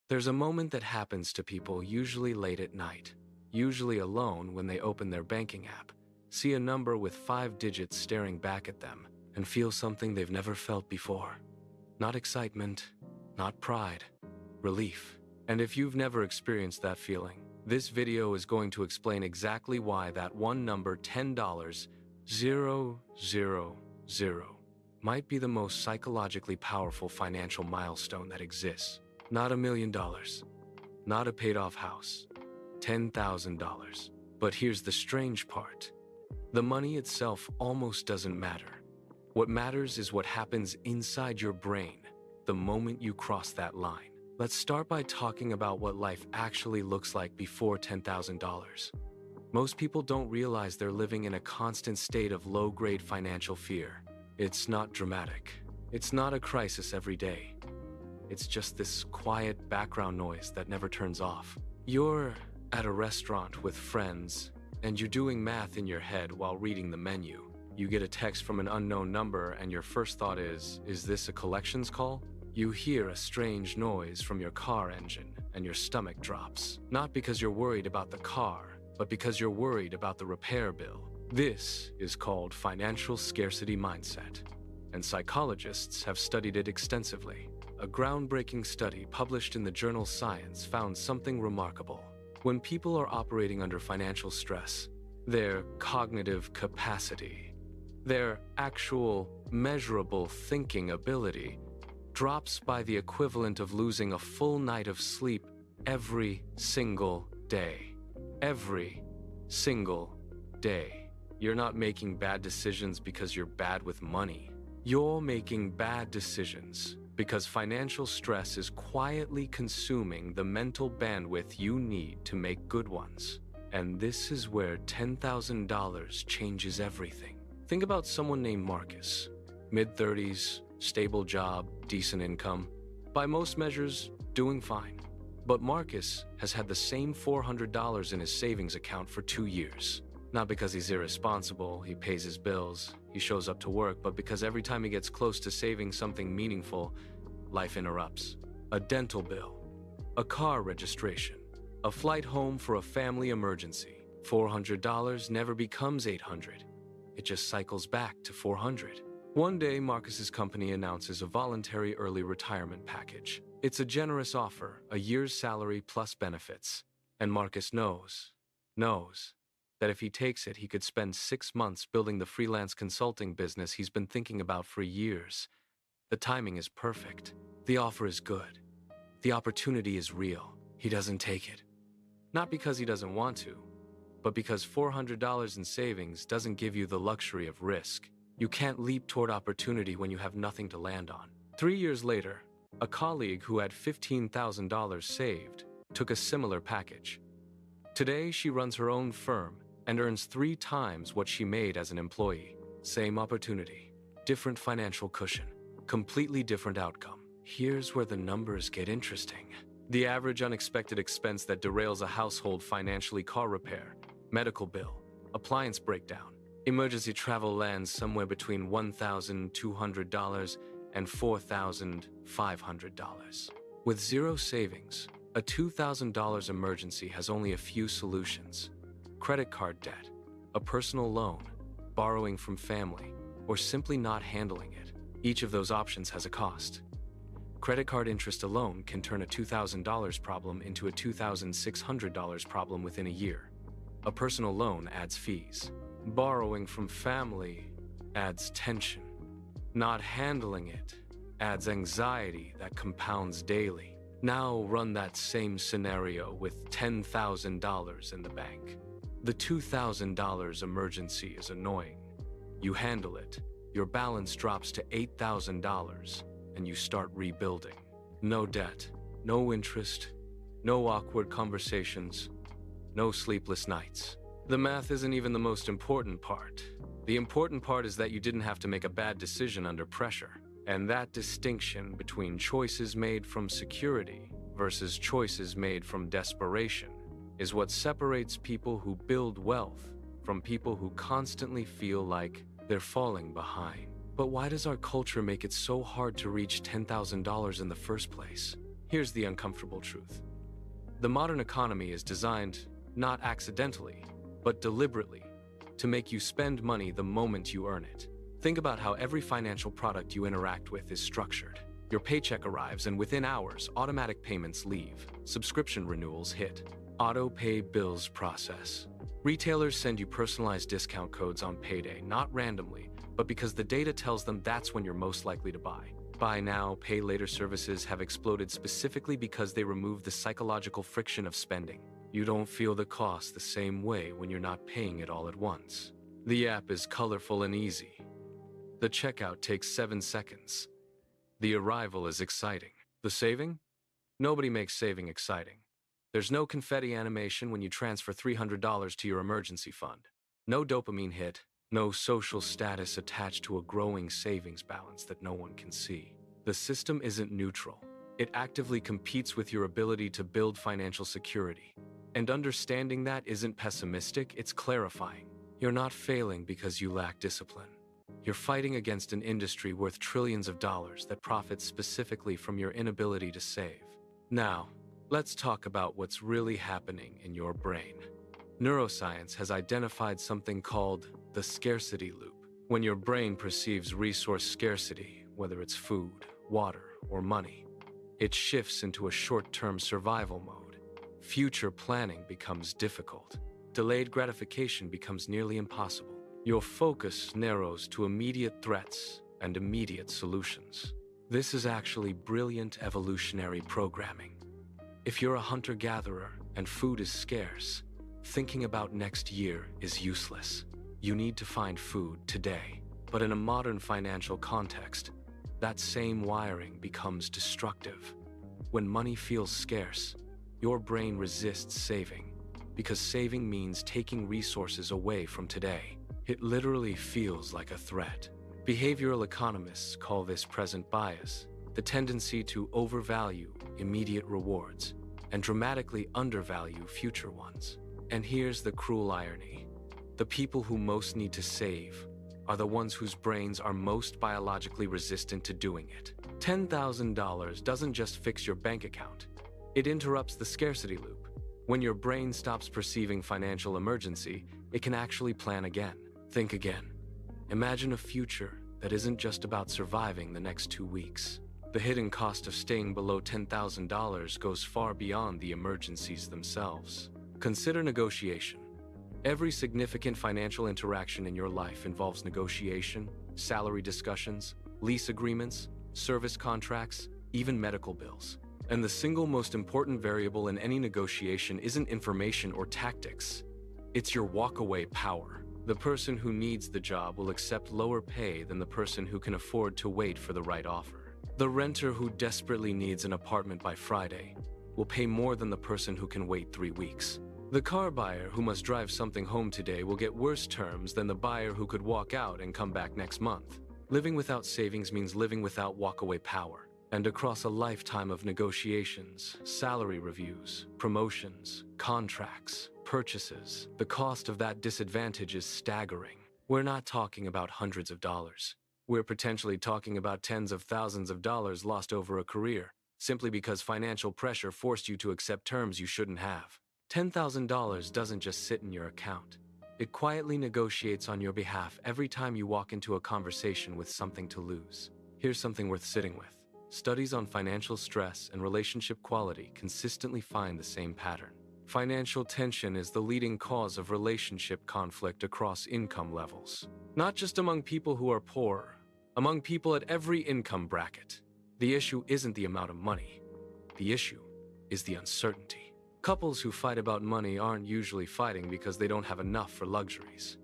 There's a moment that happens to people usually late at night, usually alone when they open their banking app, see a number with 5 digits staring back at them, and feel something they've never felt before. Not excitement, not pride, relief. And if you've never experienced that feeling, this video is going to explain exactly why that one number, $10,000, might be the most psychologically powerful financial milestone that exists. Not $1 million, not a paid-off house, $10,000. But here's the strange part. The money itself almost doesn't matter. What matters is what happens inside your brain the moment you cross that line. Let's start by talking about what life actually looks like before $10,000. Most people don't realize they're living in a constant state of low-grade financial fear. It's not dramatic. It's not a crisis every day. It's just this quiet background noise that never turns off. You're at a restaurant with friends, and you're doing math in your head while reading the menu. You get a text from an unknown number, and your first thought is this a collections call? You hear a strange noise from your car engine, and your stomach drops. Not because you're worried about the car, but because you're worried about the repair bill. This is called financial scarcity mindset, and psychologists have studied it extensively. A groundbreaking study published in the journal Science found something remarkable. When people are operating under financial stress, their cognitive capacity, their actual measurable thinking ability, drops by the equivalent of losing a full night of sleep every single day. Every single day. You're not making bad decisions because you're bad with money. You're making bad decisions because financial stress is quietly consuming the mental bandwidth you need to make good ones. And this is where $10,000 changes everything. Think about someone named Marcus. Mid-30s, stable job, decent income. By most measures, doing fine. But Marcus has had the same $400 in his savings account for 2 years. Not because he's irresponsible, he pays his bills, he shows up to work, but because every time he gets close to saving something meaningful, life interrupts. A dental bill, a car registration, a flight home for a family emergency. $400 never becomes $800. It just cycles back to $400. One day, Marcus's company announces a voluntary early retirement package. It's a generous offer, a year's salary plus benefits. And Marcus knows that if he takes it, he could spend 6 months building the freelance consulting business he's been thinking about for years. The timing is perfect. The offer is good. The opportunity is real. He doesn't take it. Not because he doesn't want to, but because $400 in savings doesn't give you the luxury of risk. You can't leap toward opportunity when you have nothing to land on. 3 years later, a colleague who had $15,000 saved took a similar package. Today, she runs her own firm and earns 3 times what she made as an employee. Same opportunity, different financial cushion, completely different outcome. Here's where the numbers get interesting. The average unexpected expense that derails a household financially: car repair, medical bill, appliance breakdown, emergency travel lands somewhere between $1,200 and $4,500. With zero savings, a $2,000 emergency has only a few solutions: credit card debt, a personal loan, borrowing from family, or simply not handling it. Each of those options has a cost. Credit card interest alone can turn a $2,000 problem into a $2,600 problem within a year. A personal loan adds fees. Borrowing from family adds tension. Not handling it adds anxiety that compounds daily. Now run that same scenario with $10,000 in the bank. The $2,000 emergency is annoying. You handle it, your balance drops to $8,000, and you start rebuilding. No debt, no interest, no awkward conversations, no sleepless nights. The math isn't even the most important part. The important part is that you didn't have to make a bad decision under pressure. And that distinction between choices made from security versus choices made from desperation is what separates people who build wealth from people who constantly feel like they're falling behind. But why does our culture make it so hard to reach $10,000 in the first place? Here's the uncomfortable truth. The modern economy is designed, not accidentally, but deliberately, to make you spend money the moment you earn it. Think about how every financial product you interact with is structured. Your paycheck arrives, and within hours, automatic payments leave. Subscription renewals hit. Auto-pay bills process. Retailers send you personalized discount codes on payday, not randomly, but because the data tells them that's when you're most likely to buy. Buy now, pay later services have exploded specifically because they remove the psychological friction of spending. You don't feel the cost the same way when you're not paying it all at once. The app is colorful and easy. The checkout takes 7 seconds. The arrival is exciting. The saving? Nobody makes saving exciting. There's no confetti animation when you transfer $300 to your emergency fund. No dopamine hit, no social status attached to a growing savings balance that no one can see. The system isn't neutral. It actively competes with your ability to build financial security. And understanding that isn't pessimistic, it's clarifying. You're not failing because you lack discipline. You're fighting against an industry worth trillions of dollars that profits specifically from your inability to save. Now, let's talk about what's really happening in your brain. Neuroscience has identified something called the scarcity loop. When your brain perceives resource scarcity, whether it's food, water, or money, it shifts into a short-term survival mode. Future planning becomes difficult. Delayed gratification becomes nearly impossible. Your focus narrows to immediate threats and immediate solutions. This is actually brilliant evolutionary programming. If you're a hunter-gatherer and food is scarce, thinking about next year is useless. You need to find food today. But in a modern financial context, that same wiring becomes destructive. When money feels scarce, your brain resists saving, because saving means taking resources away from today. It literally feels like a threat. Behavioral economists call this present bias, the tendency to overvalue immediate rewards and dramatically undervalue future ones. And here's the cruel irony. The people who most need to save are the ones whose brains are most biologically resistant to doing it. $10,000 doesn't just fix your bank account. It interrupts the scarcity loop. When your brain stops perceiving financial emergency, it can actually plan again. Think again. Imagine a future that isn't just about surviving the next 2 weeks. The hidden cost of staying below $10,000 goes far beyond the emergencies themselves. Consider negotiation. Every significant financial interaction in your life involves negotiation, salary discussions, lease agreements, service contracts, even medical bills. And the single most important variable in any negotiation isn't information or tactics. It's your walkaway power. The person who needs the job will accept lower pay than the person who can afford to wait for the right offer. The renter who desperately needs an apartment by Friday will pay more than the person who can wait 3 weeks. The car buyer who must drive something home today will get worse terms than the buyer who could walk out and come back next month. Living without savings means living without walkaway power. And across a lifetime of negotiations, salary reviews, promotions, contracts, purchases, the cost of that disadvantage is staggering. We're not talking about hundreds of dollars. We're potentially talking about tens of thousands of dollars lost over a career, simply because financial pressure forced you to accept terms you shouldn't have. $10,000 doesn't just sit in your account. It quietly negotiates on your behalf every time you walk into a conversation with something to lose. Here's something worth sitting with. Studies on financial stress and relationship quality consistently find the same pattern. Financial tension is the leading cause of relationship conflict across income levels. Not just among people who are poor, among people at every income bracket. The issue isn't the amount of money. The issue is the uncertainty. Couples who fight about money aren't usually fighting because they don't have enough for luxuries.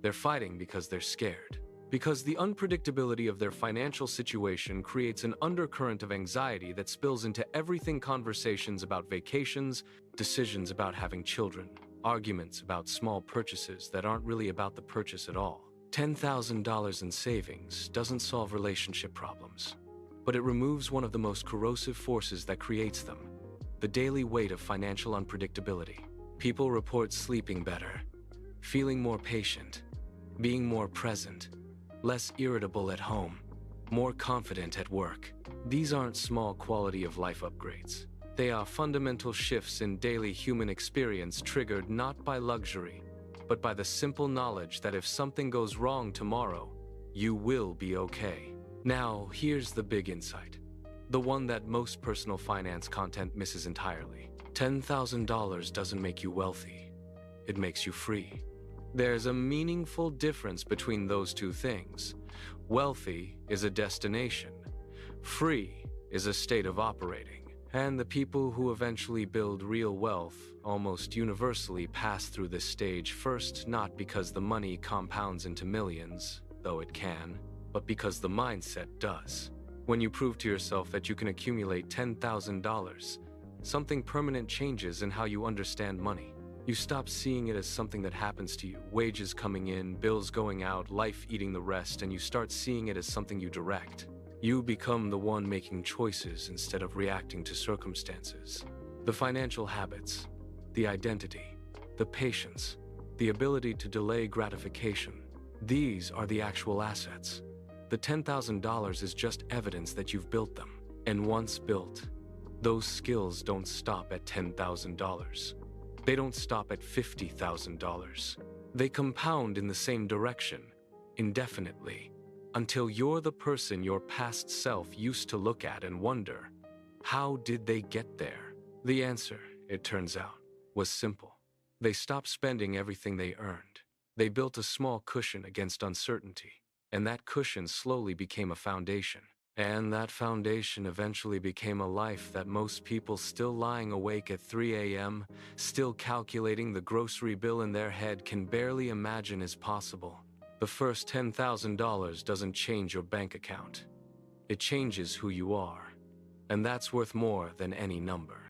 They're fighting because they're scared. Because the unpredictability of their financial situation creates an undercurrent of anxiety that spills into everything: conversations about vacations, decisions about having children, arguments about small purchases that aren't really about the purchase at all. $10,000 in savings doesn't solve relationship problems, but it removes one of the most corrosive forces that creates them: the daily weight of financial unpredictability. People report sleeping better, feeling more patient, being more present, less irritable at home, more confident at work. These aren't small quality of life upgrades. They are fundamental shifts in daily human experience triggered not by luxury, but by the simple knowledge that if something goes wrong tomorrow, you will be okay. Now, here's the big insight. The one that most personal finance content misses entirely. $10,000 doesn't make you wealthy. It makes you free. There's a meaningful difference between those two things. Wealthy is a destination. Free is a state of operating. And the people who eventually build real wealth almost universally pass through this stage first, not because the money compounds into millions, though it can, but because the mindset does. When you prove to yourself that you can accumulate $10,000, something permanent changes in how you understand money. You stop seeing it as something that happens to you, wages coming in, bills going out, life eating the rest, and you start seeing it as something you direct. You become the one making choices instead of reacting to circumstances. The financial habits, the identity, the patience, the ability to delay gratification, these are the actual assets. The $10,000 is just evidence that you've built them. And once built, those skills don't stop at $10,000. They don't stop at $50,000. They compound in the same direction, indefinitely, until you're the person your past self used to look at and wonder, how did they get there? The answer, it turns out, was simple. They stopped spending everything they earned. They built a small cushion against uncertainty. And that cushion slowly became a foundation. And that foundation eventually became a life that most people still lying awake at 3 a.m., still calculating the grocery bill in their head can barely imagine is possible. The first $10,000 doesn't change your bank account. It changes who you are. And that's worth more than any number.